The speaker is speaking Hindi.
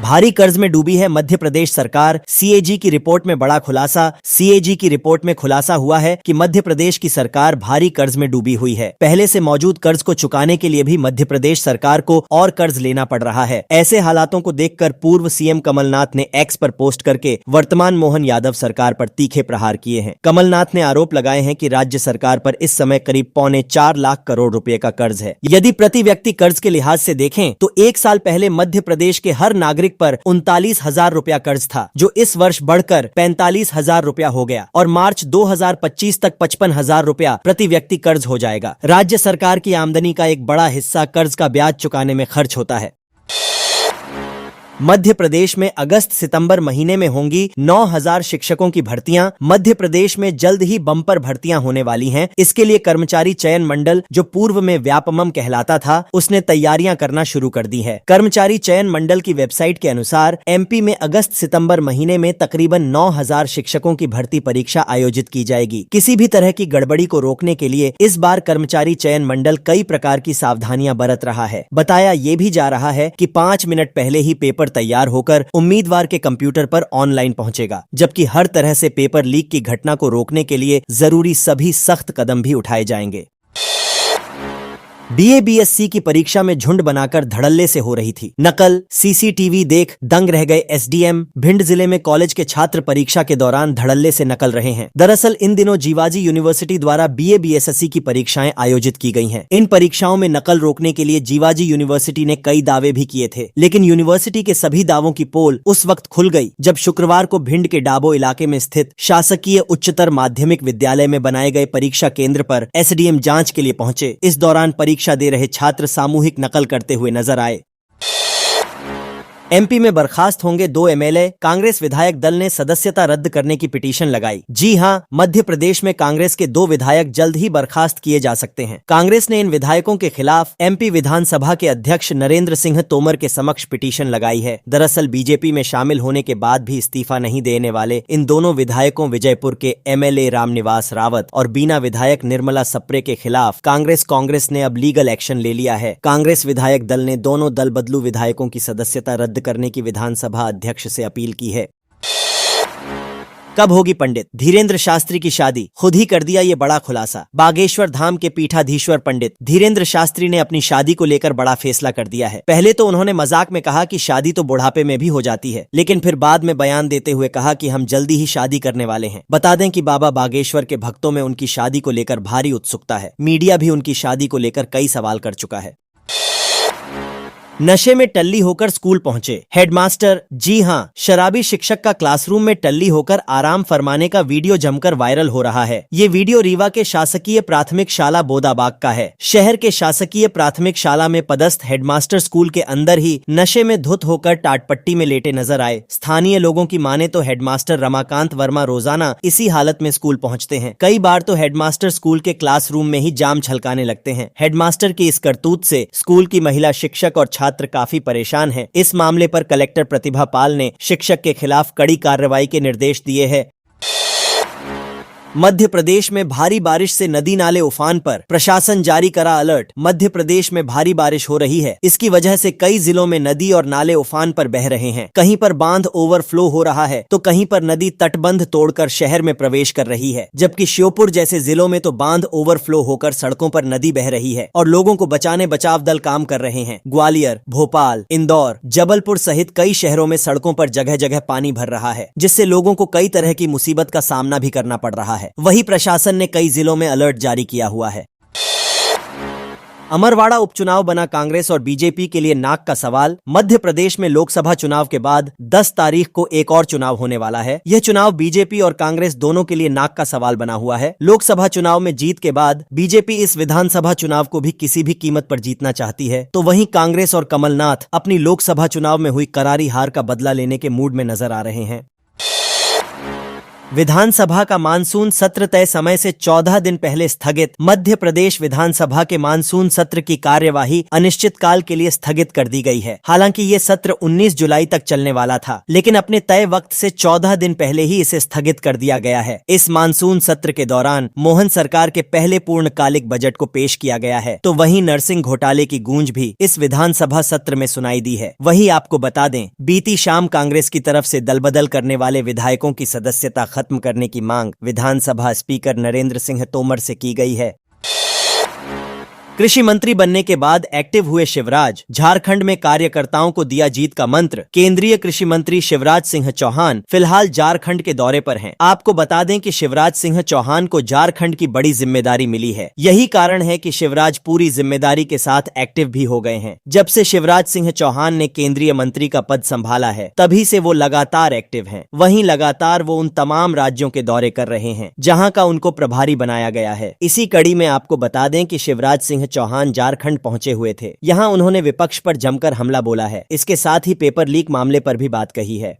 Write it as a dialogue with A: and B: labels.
A: भारी कर्ज में डूबी है मध्य प्रदेश सरकार। सीएजी की रिपोर्ट में बड़ा खुलासा। सीएजी की रिपोर्ट में खुलासा हुआ है कि मध्य प्रदेश की सरकार भारी कर्ज में डूबी हुई है। पहले से मौजूद कर्ज को चुकाने के लिए भी मध्य प्रदेश सरकार को और कर्ज लेना पड़ रहा है। ऐसे हालातों को देखकर पूर्व सीएम कमलनाथ ने एक्स पर पोस्ट करके वर्तमान मोहन यादव सरकार पर तीखे प्रहार किए हैं। कमलनाथ ने आरोप लगाए हैं कि राज्य सरकार पर इस समय करीब 4.25 लाख करोड़ रुपए का कर्ज है। यदि प्रति व्यक्ति कर्ज के लिहाज से देखें तो एक साल पहले मध्य प्रदेश के हर नागरिक पर 39,000 रुपया कर्ज था, जो इस वर्ष बढ़कर 45,000 रुपया हो गया और मार्च 2025 तक 55,000 रुपया प्रति व्यक्ति कर्ज हो जाएगा। राज्य सरकार की आमदनी का एक बड़ा हिस्सा कर्ज का ब्याज चुकाने में खर्च होता है। मध्य प्रदेश में अगस्त सितंबर महीने में होंगी 9,000 शिक्षकों की भर्तियां। मध्य प्रदेश में जल्द ही बम्पर भर्तियां होने वाली हैं। इसके लिए कर्मचारी चयन मंडल, जो पूर्व में व्यापमं कहलाता था, उसने तैयारियां करना शुरू कर दी है। कर्मचारी चयन मंडल की वेबसाइट के अनुसार एमपी में अगस्त सितंबर महीने में तकरीबन 9,000 शिक्षकों की भर्ती परीक्षा आयोजित की जाएगी। किसी भी तरह की गड़बड़ी को रोकने के लिए इस बार कर्मचारी चयन मंडल कई प्रकार की सावधानियां बरत रहा है। बताया ये भी जा रहा है कि 5 मिनट पहले ही पेपर तैयार होकर उम्मीदवार के कंप्यूटर पर ऑनलाइन पहुंचेगा, जबकि हर तरह से पेपर लीक की घटना को रोकने के लिए जरूरी सभी सख्त कदम भी उठाए जाएंगे। बीए बीएससी की परीक्षा में झुंड बनाकर धड़ल्ले से हो रही थी नकल। सीसीटीवी देख दंग रह गए एसडीएम। भिंड जिले में कॉलेज के छात्र परीक्षा के दौरान धड़ल्ले से नकल रहे हैं। दरअसल इन दिनों जीवाजी यूनिवर्सिटी द्वारा बीए बीएसएससी की परीक्षाएं आयोजित की गई हैं। इन परीक्षाओं में नकल रोकने के लिए जीवाजी यूनिवर्सिटी ने कई दावे भी किए थे, लेकिन यूनिवर्सिटी के सभी दावों की पोल उस वक्त खुल गई जब शुक्रवार को भिंड के डाबो इलाके में स्थित शासकीय उच्चतर माध्यमिक विद्यालय में बनाए गए परीक्षा केंद्र पर एसडीएम जांच के लिए पहुंचे। इस दौरान परीक्षा दे रहे छात्र सामूहिक नकल करते हुए नजर आए। एमपी में बर्खास्त होंगे 2 एमएलए। कांग्रेस विधायक दल ने सदस्यता रद्द करने की पिटीशन लगाई। जी हां, मध्य प्रदेश में कांग्रेस के 2 विधायक जल्द ही बर्खास्त किए जा सकते हैं। कांग्रेस ने इन विधायकों के खिलाफ एमपी विधानसभा के अध्यक्ष नरेंद्र सिंह तोमर के समक्ष पिटीशन लगाई है। दरअसल बीजेपी में शामिल होने के बाद भी इस्तीफा नहीं देने वाले इन दोनों विधायकों विजयपुर के एमएलए रामनिवास रावत और बीना विधायक निर्मला सप्रे के खिलाफ कांग्रेस ने अब लीगल एक्शन ले लिया है। कांग्रेस विधायक दल ने दोनों दल बदलू विधायकों की सदस्यता रद्द करने की विधानसभा अध्यक्ष से अपील की है। कब होगी पंडित धीरेन्द्र शास्त्री की शादी? खुद ही कर दिया ये बड़ा खुलासा। बागेश्वर धाम के पीठाधीश्वर पंडित धीरेन्द्र शास्त्री ने अपनी शादी को लेकर बड़ा फैसला कर दिया है। पहले तो उन्होंने मजाक में कहा कि शादी तो बुढ़ापे में भी हो जाती है, लेकिन फिर बाद में बयान देते हुए कहा कि हम जल्दी ही शादी करने वाले हैं। बता दें कि बाबा बागेश्वर के भक्तों में उनकी शादी को लेकर भारी उत्सुकता है। मीडिया भी उनकी शादी को लेकर कई सवाल कर चुका है। नशे में टल्ली होकर स्कूल पहुंचे हेडमास्टर। जी हां, शराबी शिक्षक का क्लासरूम में टल्ली होकर आराम फरमाने का वीडियो जमकर वायरल हो रहा है। ये वीडियो रीवा के शासकीय प्राथमिक शाला बोदाबाग का है। शहर के शासकीय प्राथमिक शाला में पदस्थ हेडमास्टर स्कूल के अंदर ही नशे में धुत होकर टाटपट्टी में लेटे नजर आए। स्थानीय लोगों की माने तो हेडमास्टर रमाकांत वर्मा रोजाना इसी हालत में स्कूल पहुंचते हैं। कई बार तो हेडमास्टर स्कूल के क्लासरूम में ही जाम छलकाने लगते हैं। हेडमास्टर की इस करतूत से स्कूल की महिला शिक्षक और छात्र काफी परेशान हैं। इस मामले पर कलेक्टर प्रतिभा पाल ने शिक्षक के खिलाफ कड़ी कार्रवाई के निर्देश दिए हैं। मध्य प्रदेश में भारी बारिश से नदी नाले उफान पर, प्रशासन जारी करा अलर्ट। मध्य प्रदेश में भारी बारिश हो रही है। इसकी वजह से कई जिलों में नदी और नाले उफान पर बह रहे हैं। कहीं पर बांध ओवरफ्लो हो रहा है तो कहीं पर नदी तटबंध तोड़कर शहर में प्रवेश कर रही है। जबकि श्योपुर जैसे जिलों में तो बांध ओवरफ्लो होकर सड़कों पर नदी बह रही है और लोगों को बचाने बचाव दल काम कर रहे हैं। ग्वालियर, भोपाल, इंदौर, जबलपुर सहित कई शहरों में सड़कों पर जगह जगह पानी भर रहा है, जिससे लोगों को कई तरह की मुसीबत का सामना भी करना पड़ रहा है। वही प्रशासन ने कई जिलों में अलर्ट जारी किया हुआ है। अमरवाड़ा उपचुनाव बना कांग्रेस और बीजेपी के लिए नाक का सवाल। मध्य प्रदेश में लोकसभा चुनाव के बाद 10 तारीख को एक और चुनाव होने वाला है। यह चुनाव बीजेपी और कांग्रेस दोनों के लिए नाक का सवाल बना हुआ है। लोकसभा चुनाव में जीत के बाद बीजेपी इस विधानसभा चुनाव को भी किसी भी कीमत पर जीतना चाहती है, तो वहीं कांग्रेस और कमलनाथ अपनी लोकसभा चुनाव में हुई करारी हार का बदला लेने के मूड में नजर आ रहे हैं। विधानसभा का मानसून सत्र तय समय से 14 दिन पहले स्थगित। मध्य प्रदेश विधानसभा के मानसून सत्र की कार्यवाही अनिश्चित काल के लिए स्थगित कर दी गई है। हालांकि ये सत्र 19 जुलाई तक चलने वाला था, लेकिन अपने तय वक्त से 14 दिन पहले ही इसे स्थगित कर दिया गया है। इस मानसून सत्र के दौरान मोहन सरकार के पहले पूर्णकालिक बजट को पेश किया गया है, तो वहीं नरसिंह घोटाले की गूंज भी इस विधानसभा सत्र में सुनाई दी है। वहीं आपको बता दें, बीती शाम कांग्रेस की तरफ से दलबदल करने वाले विधायकों की सदस्यता खत्म करने की मांग विधानसभा स्पीकर नरेंद्र सिंह तोमर से की गई है। कृषि मंत्री बनने के बाद एक्टिव हुए शिवराज, झारखंड में कार्यकर्ताओं को दिया जीत का मंत्र। केंद्रीय कृषि मंत्री शिवराज सिंह चौहान फिलहाल झारखंड के दौरे पर हैं। आपको बता दें कि शिवराज सिंह चौहान को झारखंड की बड़ी जिम्मेदारी मिली है। यही कारण है कि शिवराज पूरी जिम्मेदारी के साथ एक्टिव भी हो गए हैं। जब से शिवराज सिंह चौहान ने केंद्रीय मंत्री का पद संभाला है, तभी से वो लगातार एक्टिव हैं। वहीं लगातार वो उन तमाम राज्यों के दौरे कर रहे हैं जहां का उनको प्रभारी बनाया गया है। इसी कड़ी में आपको बता दें कि शिवराज सिंह चौहान झारखंड पहुंचे हुए थे। यहां उन्होंने विपक्ष पर जमकर हमला बोला है। इसके साथ ही पेपर लीक मामले पर भी बात कही है।